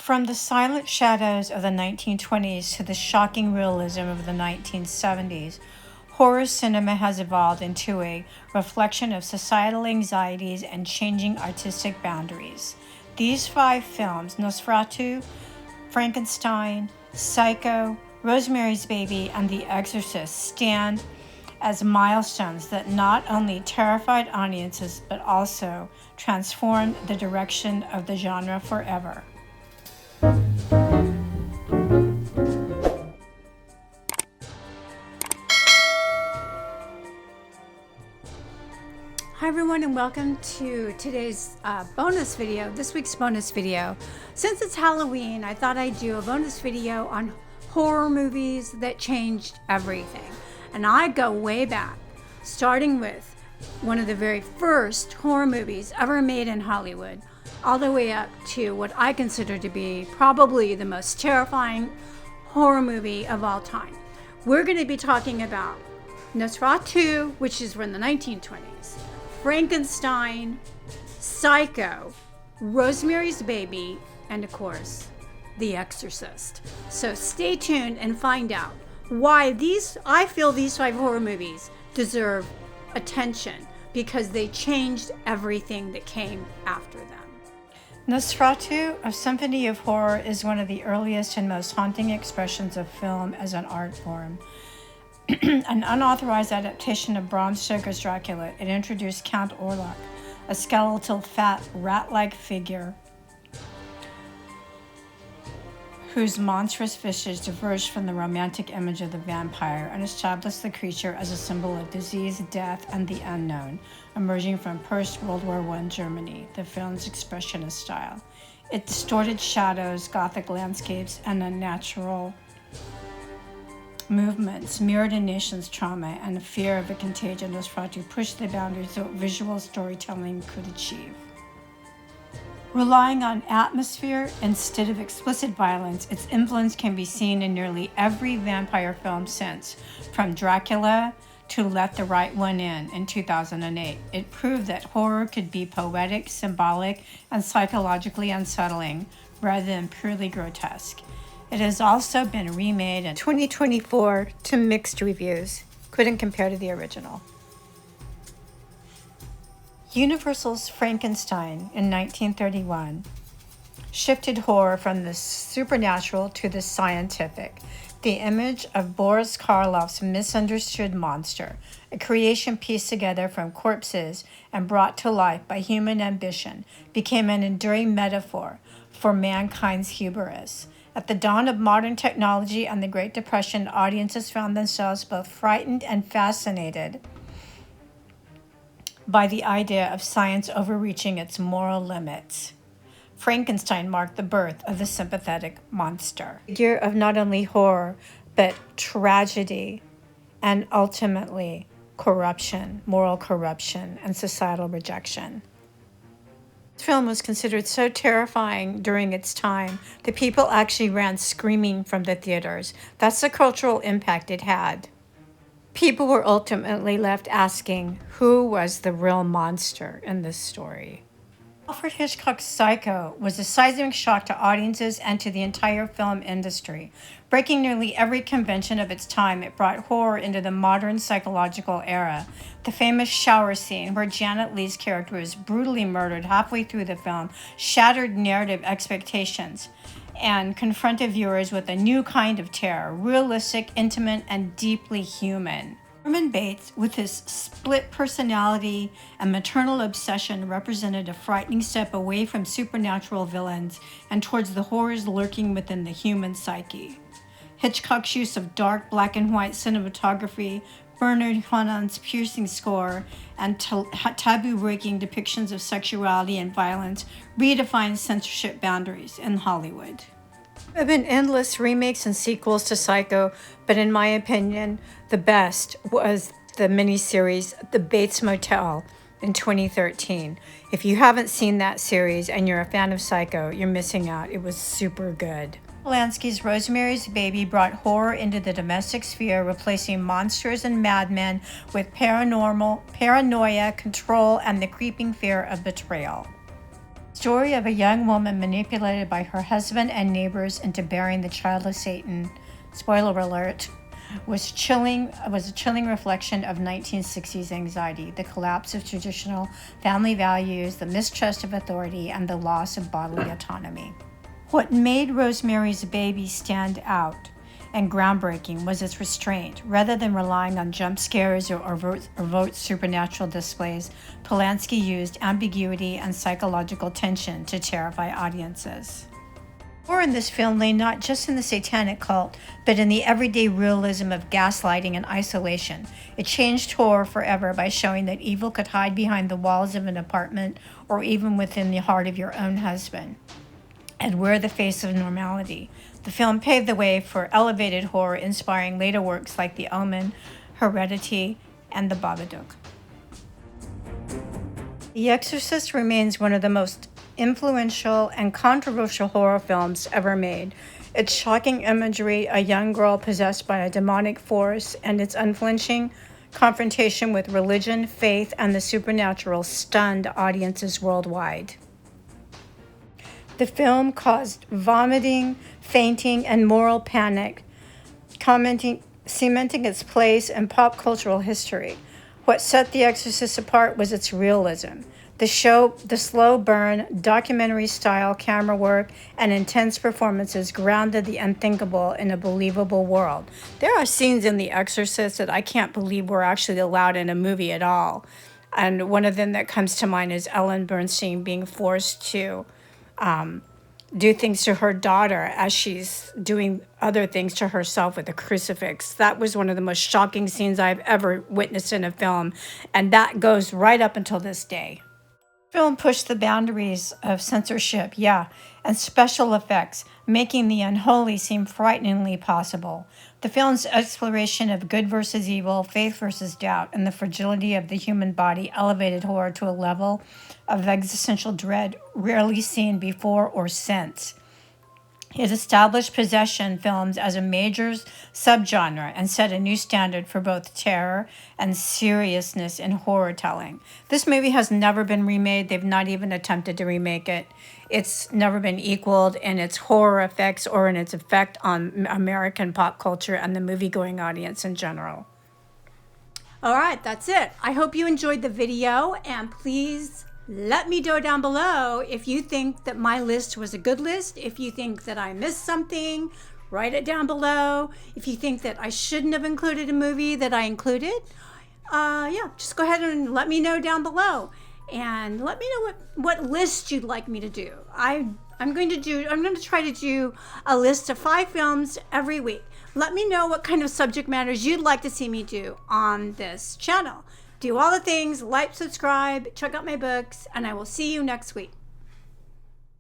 From the silent shadows of the 1920s to the shocking realism of the 1970s, horror cinema has evolved into a reflection of societal anxieties and changing artistic boundaries. These 5 films, Nosferatu, Frankenstein, Psycho, Rosemary's Baby, and The Exorcist, stand as milestones that not only terrified audiences but also transformed the direction of the genre forever. Hi everyone, and welcome to today's this week's bonus video. Since it's Halloween, I thought I'd do a bonus video on horror movies that changed everything. And I go way back, starting with one of the very first horror movies ever made in Hollywood, all the way up to what I consider to be probably the most terrifying horror movie of all time. We're going to be talking about Nosferatu, which is from the 1920s, Frankenstein, Psycho, Rosemary's Baby, and of course, The Exorcist. So stay tuned and find out why I feel these 5 horror movies deserve attention, because they changed everything that came after them. Nosferatu, A Symphony of Horror, is one of the earliest and most haunting expressions of film as an art form. An unauthorized adaptation of Bram Stoker's Dracula, it introduced Count Orlok, a skeletal, fat, rat-like figure whose monstrous visage diverged from the romantic image of the vampire and established the creature as a symbol of disease, death, and the unknown, emerging from post-World War I Germany, the film's expressionist style. It distorted shadows, gothic landscapes, and unnatural movements mirrored a nation's trauma and the fear of a contagion. Nosferatu pushed the boundaries of what visual storytelling could achieve. Relying on atmosphere instead of explicit violence, its influence can be seen in nearly every vampire film since, from Dracula to Let the Right One In 2008. It proved that horror could be poetic, symbolic, and psychologically unsettling rather than purely grotesque. It has also been remade in 2024 to mixed reviews. Couldn't compare to the original. Universal's Frankenstein in 1931 shifted horror from the supernatural to the scientific. The image of Boris Karloff's misunderstood monster, a creation pieced together from corpses and brought to life by human ambition, became an enduring metaphor for mankind's hubris. At the dawn of modern technology and the Great Depression, audiences found themselves both frightened and fascinated by the idea of science overreaching its moral limits. Frankenstein marked the birth of the sympathetic monster, a figure of not only horror, but tragedy and ultimately corruption, moral corruption, and societal rejection. This film was considered so terrifying during its time that people actually ran screaming from the theaters. That's the cultural impact it had. People were ultimately left asking, who was the real monster in this story? Alfred Hitchcock's Psycho was a seismic shock to audiences and to the entire film industry. Breaking nearly every convention of its time, it brought horror into the modern psychological era. The famous shower scene, where Janet Leigh's character is brutally murdered halfway through the film, shattered narrative expectations and confronted viewers with a new kind of terror, realistic, intimate, and deeply human. Norman Bates, with his split personality and maternal obsession, represented a frightening step away from supernatural villains and towards the horrors lurking within the human psyche. Hitchcock's use of dark black and white cinematography, Bernard Honon's piercing score, and taboo-breaking depictions of sexuality and violence redefined censorship boundaries in Hollywood. There have been endless remakes and sequels to Psycho, but in my opinion, the best was the miniseries The Bates Motel in 2013. If you haven't seen that series and you're a fan of Psycho, you're missing out. It was super good. Polanski's Rosemary's Baby brought horror into the domestic sphere, replacing monsters and madmen with paranoia, control, and the creeping fear of betrayal. Story of a young woman manipulated by her husband and neighbors into bearing the child of Satan. Spoiler alert. Was a chilling reflection of 1960s anxiety, the collapse of traditional family values, the mistrust of authority, and the loss of bodily autonomy. What made Rosemary's Baby stand out and groundbreaking was its restraint. Rather than relying on jump scares or overt supernatural displays, Polanski used ambiguity and psychological tension to terrify audiences. Horror in this film lay not just in the satanic cult, but in the everyday realism of gaslighting and isolation. It changed horror forever by showing that evil could hide behind the walls of an apartment or even within the heart of your own husband, and wear the face of normality. The film paved the way for elevated horror, inspiring later works like The Omen, Heredity, and The Babadook. The Exorcist remains one of the most influential and controversial horror films ever made. Its shocking imagery, a young girl possessed by a demonic force, and its unflinching confrontation with religion, faith, and the supernatural stunned audiences worldwide. The film caused vomiting, fainting, and moral panic, cementing its place in pop cultural history. What set The Exorcist apart was its realism. The slow burn, documentary-style camera work, and intense performances grounded the unthinkable in a believable world. There are scenes in The Exorcist that I can't believe were actually allowed in a movie at all. And one of them that comes to mind is Ellen Bernstein being forced to do things to her daughter as she's doing other things to herself with a crucifix. That was one of the most shocking scenes I've ever witnessed in a film, and that goes right up until this day. The film pushed the boundaries of censorship, and special effects, making the unholy seem frighteningly possible. The film's exploration of good versus evil, faith versus doubt, and the fragility of the human body elevated horror to a level of existential dread rarely seen before or since. It established possession films as a major subgenre and set a new standard for both terror and seriousness in horror telling. This movie has never been remade. They've not even attempted to remake it. It's never been equaled in its horror effects or in its effect on American pop culture and the movie-going audience in general. All right, that's it. I hope you enjoyed the video, and please let me know down below if you think that my list was a good list. If you think that I missed something, write it down below. If you think that I shouldn't have included a movie that I included, just go ahead and let me know down below. And let me know what list you'd like me to do. I'm going to try to do a list of 5 films every week. Let me know what kind of subject matters you'd like to see me do on this channel. Do all the things, like, subscribe, check out my books, and I will see you next week.